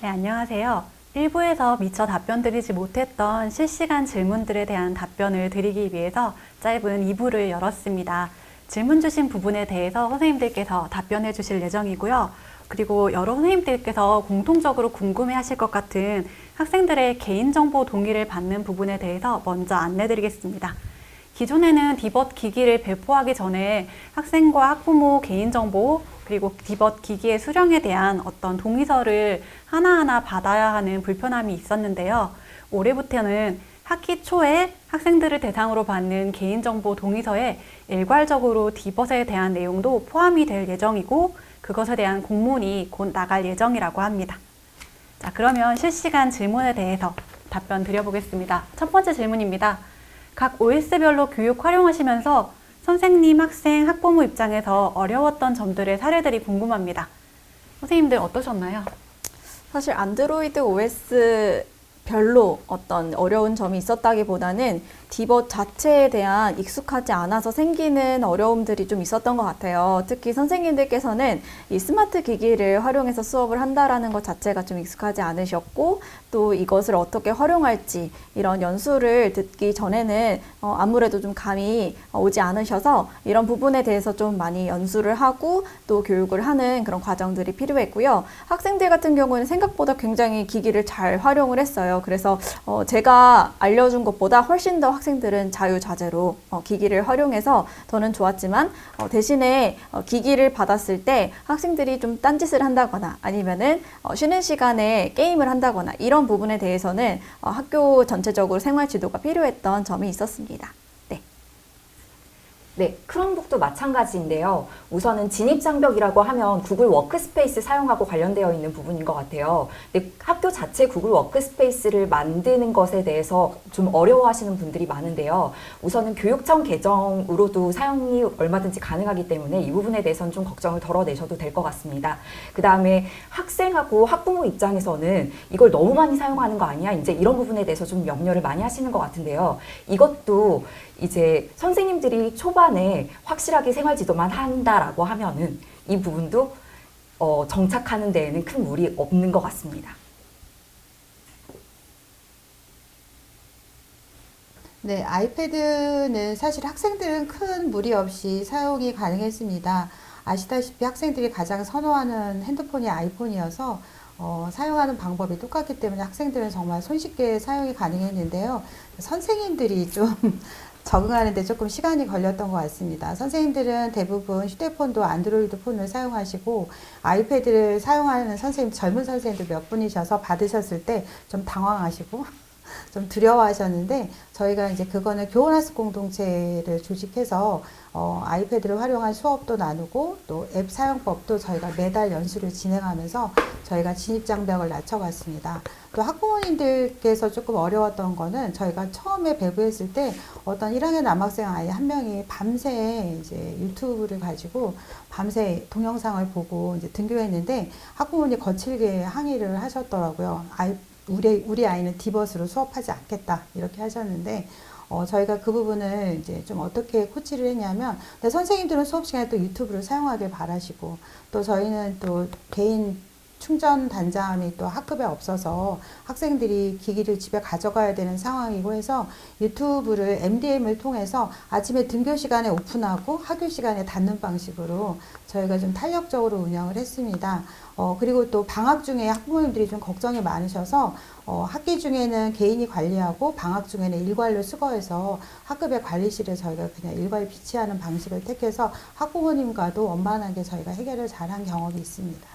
네, 안녕하세요. 1부에서 미처 답변 드리지 못했던 실시간 질문들에 대한 답변을 드리기 위해서 짧은 2부를 열었습니다. 질문 주신 부분에 대해서 선생님들께서 답변해 주실 예정이고요. 그리고 여러 선생님들께서 공통적으로 궁금해 하실 것 같은 학생들의 개인정보 동의를 받는 부분에 대해서 먼저 안내 드리겠습니다. 기존에는 디벗 기기를 배포하기 전에 학생과 학부모 개인정보 그리고 디벗 기기의 수령에 대한 어떤 동의서를 하나하나 받아야 하는 불편함이 있었는데요. 올해부터는 학기 초에 학생들을 대상으로 받는 개인정보 동의서에 일괄적으로 디벗에 대한 내용도 포함이 될 예정이고 그것에 대한 공문이 곧 나갈 예정이라고 합니다. 자, 그러면 실시간 질문에 대해서 답변 드려보겠습니다. 첫 번째 질문입니다. 각 OS별로 교육 활용하시면서 선생님, 학생, 학부모 입장에서 어려웠던 점들의 사례들이 궁금합니다. 선생님들 어떠셨나요? 사실 안드로이드 OS 별로 어떤 어려운 점이 있었다기보다는 디벗 자체에 대한 익숙하지 않아서 생기는 어려움들이 좀 있었던 것 같아요. 특히 선생님들께서는 이 스마트 기기를 활용해서 수업을 한다라는 것 자체가 좀 익숙하지 않으셨고 또 이것을 어떻게 활용할지 이런 연수를 듣기 전에는 아무래도 좀 감이 오지 않으셔서 이런 부분에 대해서 좀 많이 연수를 하고 또 교육을 하는 그런 과정들이 필요했고요. 학생들 같은 경우는 생각보다 굉장히 기기를 잘 활용을 했어요. 그래서 제가 알려준 것보다 훨씬 더 학생들은 자유자재로 기기를 활용해서 저는 좋았지만 대신에 기기를 받았을 때 학생들이 좀 딴짓을 한다거나 아니면은 쉬는 시간에 게임을 한다거나 이런 부분에 대해서는 학교 전체적으로 생활 지도가 필요했던 점이 있었습니다. 네, 크롬북도 마찬가지인데요. 우선은 진입장벽이라고 하면 구글 워크스페이스 사용하고 관련되어 있는 부분인 것 같아요. 근데 학교 자체 구글 워크스페이스를 만드는 것에 대해서 좀 어려워하시는 분들이 많은데요. 우선은 교육청 계정으로도 사용이 얼마든지 가능하기 때문에 이 부분에 대해서는 좀 걱정을 덜어내셔도 될 것 같습니다. 그 다음에 학생하고 학부모 입장에서는 이걸 너무 많이 사용하는 거 아니야? 이제 이런 부분에 대해서 좀 염려를 많이 하시는 것 같은데요. 이것도 이제 선생님들이 초반에 확실하게 생활지도만 한다라고 하면은 이 부분도 정착하는 데에는 큰 무리 없는 것 같습니다. 네, 아이패드는 사실 학생들은 큰 무리 없이 사용이 가능했습니다. 아시다시피 학생들이 가장 선호하는 핸드폰이 아이폰이어서 사용하는 방법이 똑같기 때문에 학생들은 정말 손쉽게 사용이 가능했는데요. 선생님들이 좀 적응하는데 조금 시간이 걸렸던 것 같습니다. 선생님들은 대부분 휴대폰도 안드로이드 폰을 사용하시고 아이패드를 사용하는 선생님, 젊은 선생님들 몇 분이셔서 받으셨을 때 좀 당황하시고 좀 두려워하셨는데 저희가 이제 그거는 교원학습 공동체를 조직해서 아이패드를 활용한 수업도 나누고 또 앱 사용법도 저희가 매달 연수를 진행하면서 저희가 진입장벽을 낮춰갔습니다. 또 학부모님들께서 조금 어려웠던 거는 저희가 처음에 배부했을 때 어떤 1학년 남학생 아이 한 명이 밤새 이제 유튜브를 가지고 밤새 동영상을 보고 이제 등교했는데 학부모님 거칠게 항의를 하셨더라고요. 우리 아이는 디벗으로 수업하지 않겠다 이렇게 하셨는데 저희가 그 부분을 이제 좀 어떻게 코치를 했냐면 선생님들은 수업 시간에 또 유튜브를 사용하길 바라시고 또 저희는 또 개인 충전 단자함이 또 학급에 없어서 학생들이 기기를 집에 가져가야 되는 상황이고 해서 유튜브를 MDM을 통해서 아침에 등교 시간에 오픈하고 학교 시간에 닫는 방식으로 저희가 좀 탄력적으로 운영을 했습니다. 그리고 또 방학 중에 학부모님들이 좀 걱정이 많으셔서 학기 중에는 개인이 관리하고 방학 중에는 일괄로 수거해서 학급의 관리실에 저희가 그냥 일괄 비치하는 방식을 택해서 학부모님과도 원만하게 저희가 해결을 잘한 경험이 있습니다.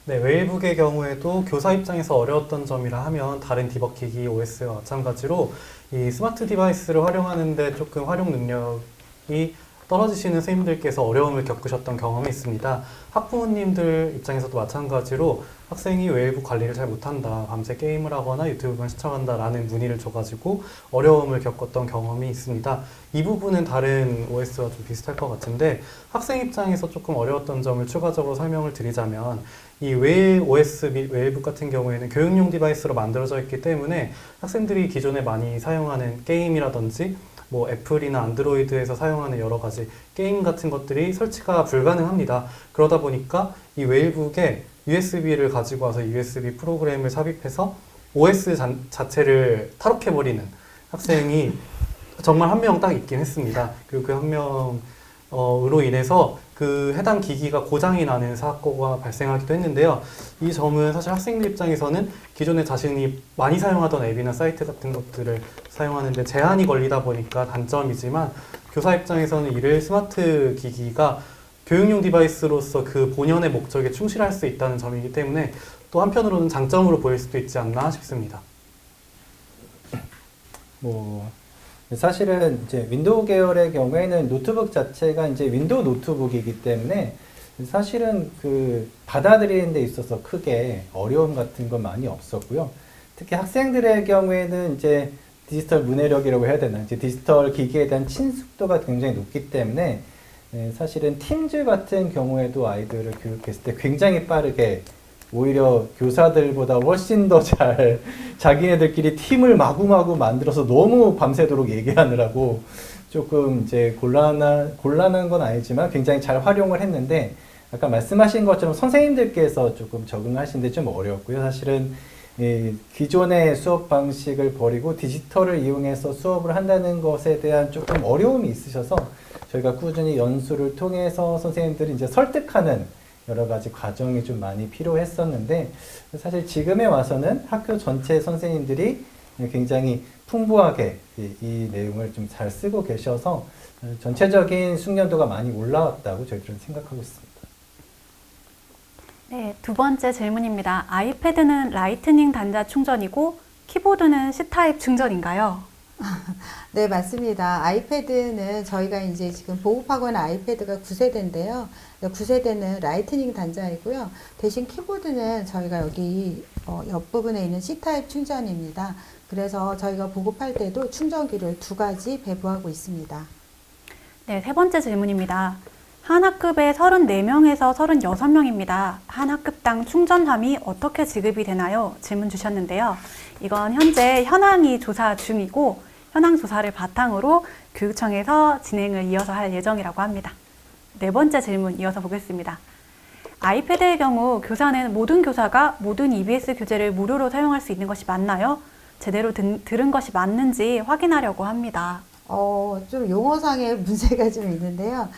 네, 웨이북의 경우에도 교사 입장에서 어려웠던 점이라 하면 다른 디벅 기기 OS와 마찬가지로 이 스마트 디바이스를 활용하는데 조금 활용 능력이 떨어지시는 선생님들께서 어려움을 겪으셨던 경험이 있습니다. 학부모님들 입장에서도 마찬가지로 학생이 웨이북 관리를 잘 못한다, 밤새 게임을 하거나 유튜브만 시청한다라는 문의를 줘가지고 어려움을 겪었던 경험이 있습니다. 이 부분은 다른 OS와 좀 비슷할 것 같은데 학생 입장에서 조금 어려웠던 점을 추가적으로 설명을 드리자면 이 OS 및 웨이북 같은 경우에는 교육용 디바이스로 만들어져 있기 때문에 학생들이 기존에 많이 사용하는 게임이라든지 뭐 애플이나 안드로이드에서 사용하는 여러 가지 게임 같은 것들이 설치가 불가능합니다. 그러다 보니까 이 웨이북에 USB를 가지고 와서 USB 프로그램을 삽입해서 OS 자체를 탈옥해버리는 학생이 정말 한 명 딱 있긴 했습니다. 그리고 그 한 명으로 인해서 그 해당 기기가 고장이 나는 사고가 발생하기도 했는데요. 이 점은 사실 학생들 입장에서는 기존에 자신이 많이 사용하던 앱이나 사이트 같은 것들을 사용하는데 제한이 걸리다 보니까 단점이지만 교사 입장에서는 이를 스마트 기기가 교육용 디바이스로서 그 본연의 목적에 충실할 수 있다는 점이기 때문에 또 한편으로는 장점으로 보일 수도 있지 않나 싶습니다. 뭐 사실은 이제 윈도우 계열의 경우에는 노트북 자체가 이제 윈도우 노트북이기 때문에 사실은 그 받아들이는 데 있어서 크게 어려움 같은 건 많이 없었고요. 특히 학생들의 경우에는 이제 디지털 문해력이라고 해야 되나, 이제 디지털 기기에 대한 친숙도가 굉장히 높기 때문에 사실은 팀즈 같은 경우에도 아이들을 교육했을 때 굉장히 빠르게 오히려 교사들보다 훨씬 더 잘 자기네들끼리 팀을 마구마구 만들어서 너무 밤새도록 얘기하느라고 조금 이제 곤란한 건 아니지만 굉장히 잘 활용을 했는데 아까 말씀하신 것처럼 선생님들께서 조금 적응하시는데 좀 어려웠고요. 사실은 기존의 수업 방식을 버리고 디지털을 이용해서 수업을 한다는 것에 대한 조금 어려움이 있으셔서 저희가 꾸준히 연수를 통해서 선생님들이 이제 설득하는 여러 가지 과정이 좀 많이 필요했었는데 사실 지금에 와서는 학교 전체 선생님들이 굉장히 풍부하게 이 내용을 좀 잘 쓰고 계셔서 전체적인 숙련도가 많이 올라왔다고 저희들은 생각하고 있습니다. 네, 두 번째 질문입니다. 아이패드는 라이트닝 단자 충전이고 키보드는 C타입 충전인가요? 네, 맞습니다. 아이패드는 저희가 이제 지금 보급하고 있는 아이패드가 9세대인데요. 9세대는 라이트닝 단자이고요. 대신 키보드는 저희가 여기 옆부분에 있는 C타입 충전입니다. 그래서 저희가 보급할 때도 충전기를 2가지 배부하고 있습니다. 네, 세 번째 질문입니다. 한 학급에 34명에서 36명입니다. 한 학급당 충전함이 어떻게 지급이 되나요? 질문 주셨는데요. 이건 현재 현황이 조사 중이고 현황 조사를 바탕으로 교육청에서 진행을 이어서 할 예정이라고 합니다. 네 번째 질문 이어서 보겠습니다. 아이패드의 경우 교사는 모든 교사가 모든 EBS 교재를 무료로 사용할 수 있는 것이 맞나요? 제대로 들은 것이 맞는지 확인하려고 합니다. 좀 용어상의 문제가 좀 있는데요.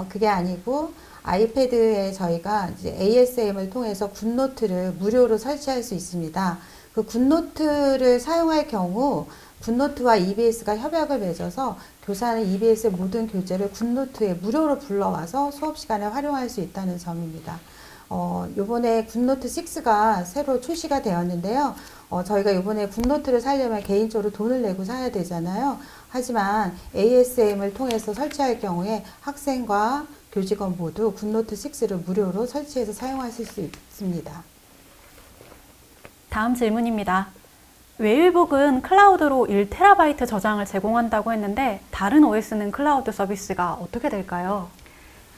그게 아니고 아이패드에 저희가 이제 ASM을 통해서 굿노트를 무료로 설치할 수 있습니다. 그 굿노트를 사용할 경우 굿노트와 EBS가 협약을 맺어서 교사는 EBS의 모든 교재를 굿노트에 무료로 불러와서 수업 시간에 활용할 수 있다는 점입니다. 요번에 굿노트 6가 새로 출시가 되었는데요. 저희가 요번에 굿노트를 사려면 개인적으로 돈을 내고 사야 되잖아요. 하지만 ASM을 통해서 설치할 경우에 학생과 교직원 모두 굿노트 6를 무료로 설치해서 사용하실 수 있습니다. 다음 질문입니다. 웨일북은 클라우드로 1TB 저장을 제공한다고 했는데 다른 OS는 클라우드 서비스가 어떻게 될까요?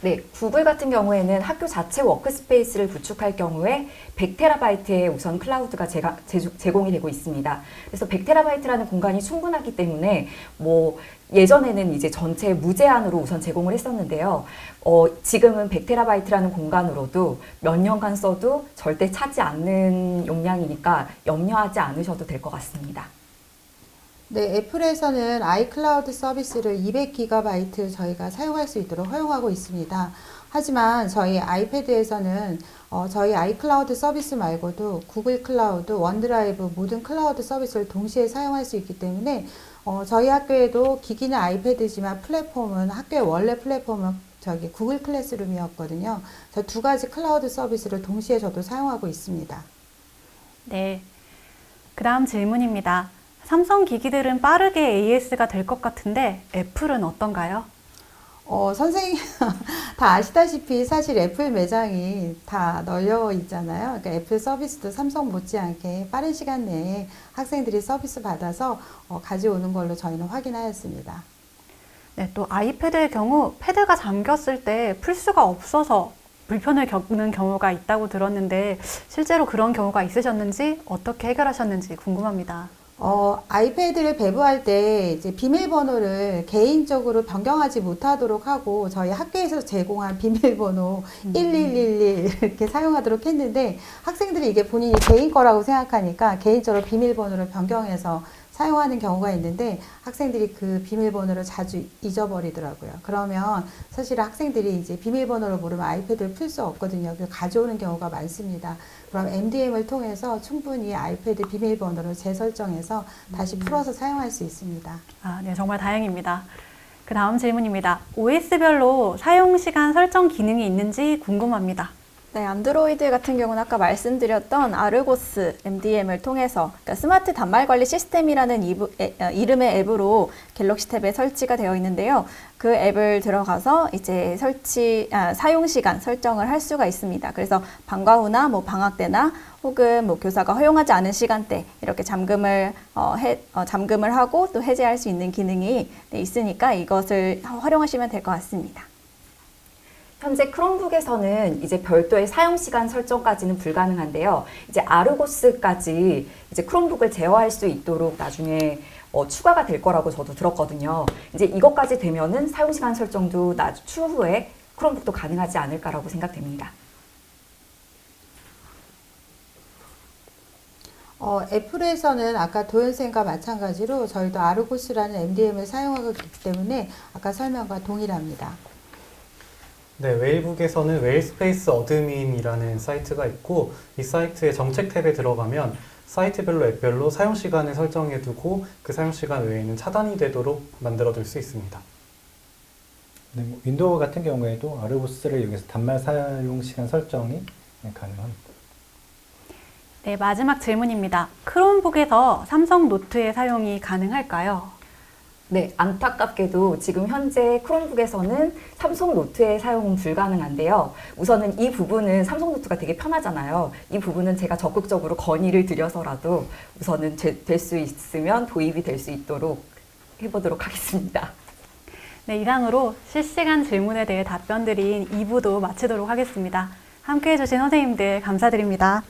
네, 구글 같은 경우에는 학교 자체 워크스페이스를 구축할 경우에 100TB의 우선 클라우드가 제공이 되고 있습니다. 그래서 100TB라는 공간이 충분하기 때문에 뭐 예전에는 이제 전체 무제한으로 우선 제공을 했었는데요. 지금은 100TB라는 공간으로도 몇 년간 써도 절대 차지 않는 용량이니까 염려하지 않으셔도 될 것 같습니다. 네, 애플에서는 아이클라우드 서비스를 200GB 저희가 사용할 수 있도록 허용하고 있습니다. 하지만 저희 아이패드에서는 저희 아이클라우드 서비스 말고도 구글 클라우드, 원드라이브 모든 클라우드 서비스를 동시에 사용할 수 있기 때문에 저희 학교에도 기기는 아이패드지만 플랫폼은 학교의 원래 플랫폼은 저기 구글 클래스룸이었거든요. 저 2가지 클라우드 서비스를 동시에 저도 사용하고 있습니다. 네, 그 다음 질문입니다. 삼성 기기들은 빠르게 AS가 될 것 같은데 애플은 어떤가요? 선생님 다 아시다시피 사실 애플 매장이 다 널려 있잖아요. 그러니까 애플 서비스도 삼성 못지않게 빠른 시간 내에 학생들이 서비스 받아서 가져오는 걸로 저희는 확인하였습니다. 네, 또 아이패드의 경우 패드가 잠겼을 때 풀 수가 없어서 불편을 겪는 경우가 있다고 들었는데 실제로 그런 경우가 있으셨는지 어떻게 해결하셨는지 궁금합니다. 아이패드를 배부할 때 이제 비밀번호를 개인적으로 변경하지 못하도록 하고 저희 학교에서 제공한 비밀번호 1111 이렇게 사용하도록 했는데 학생들이 이게 본인이 개인 거라고 생각하니까 개인적으로 비밀번호를 변경해서 사용하는 경우가 있는데 학생들이 그 비밀번호를 자주 잊어버리더라고요. 그러면 사실 학생들이 이제 비밀번호를 모르면 아이패드를 풀 수 없거든요. 그래서 가져오는 경우가 많습니다. 그럼 MDM을 통해서 충분히 아이패드 비밀번호를 재설정해서 다시 풀어서 사용할 수 있습니다. 아, 네, 정말 다행입니다. 그 다음 질문입니다. OS별로 사용 시간 설정 기능이 있는지 궁금합니다. 네, 안드로이드 같은 경우는 아까 말씀드렸던 아르고스 MDM을 통해서 그러니까 스마트 단말 관리 시스템이라는 이름의 앱으로 갤럭시 탭에 설치가 되어 있는데요. 그 앱을 들어가서 이제 사용 시간 설정을 할 수가 있습니다. 그래서 방과 후나 뭐 방학 때나 혹은 뭐 교사가 허용하지 않은 시간대 이렇게 잠금을 하고 또 해제할 수 있는 기능이 있으니까 이것을 활용하시면 될 것 같습니다. 현재 크롬북에서는 이제 별도의 사용 시간 설정까지는 불가능한데요. 이제 아르고스까지 이제 크롬북을 제어할 수 있도록 나중에 추가가 될 거라고 저도 들었거든요. 이제 이것까지 되면은 사용 시간 설정도 추후에 크롬북도 가능하지 않을까라고 생각됩니다. 애플에서는 아까 도현쌤과 마찬가지로 저희도 아르고스라는 MDM을 사용하고 있기 때문에 아까 설명과 동일합니다. 네, 웨이북에서는 웨일스페이스 어드민이라는 사이트가 있고 이 사이트의 정책 탭에 들어가면 사이트별로 앱별로 사용 시간을 설정해 두고 그 사용 시간 외에는 차단이 되도록 만들어 둘 수 있습니다. 네, 뭐 윈도우 같은 경우에도 아르고스를 이용해서 단말 사용 시간 설정이 가능합니다. 네, 마지막 질문입니다. 크롬북에서 삼성 노트의 사용이 가능할까요? 네, 안타깝게도 지금 현재 크롬북에서는 삼성 노트의 사용은 불가능한데요. 우선은 이 부분은 삼성 노트가 되게 편하잖아요. 이 부분은 제가 적극적으로 건의를 드려서라도 우선은 될 수 있으면 도입이 될 수 있도록 해보도록 하겠습니다. 네, 이상으로 실시간 질문에 대해 답변 드린 2부도 마치도록 하겠습니다. 함께해 주신 선생님들 감사드립니다.